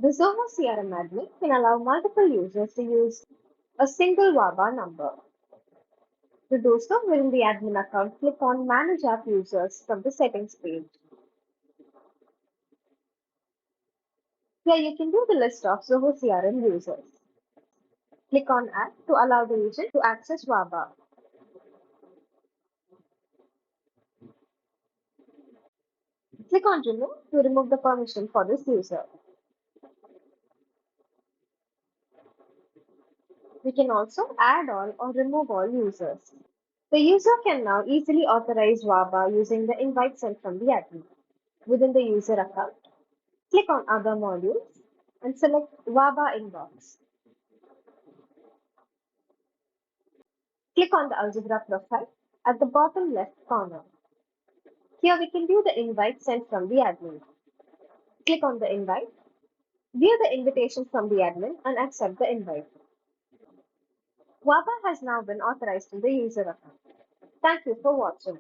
The Zoho CRM admin can allow multiple users to use a single WABA number. To do so, within the admin account, click on Manage App Users from the Settings page. Here you can view the list of Zoho CRM users. Click on Add to allow the user to access WABA. Click on Remove to remove the permission for this user. We can also add all or remove all users. The user can now easily authorize WABA using the invite sent from the admin. Within the user account, click on Other Modules and select WABA Inbox. Click on the Algebra profile at the bottom left corner. Here we can view the invite sent from the admin. Click on the invite, view the invitation from the admin and accept the invite. WABA has now been authorized in the user account. Thank you for watching.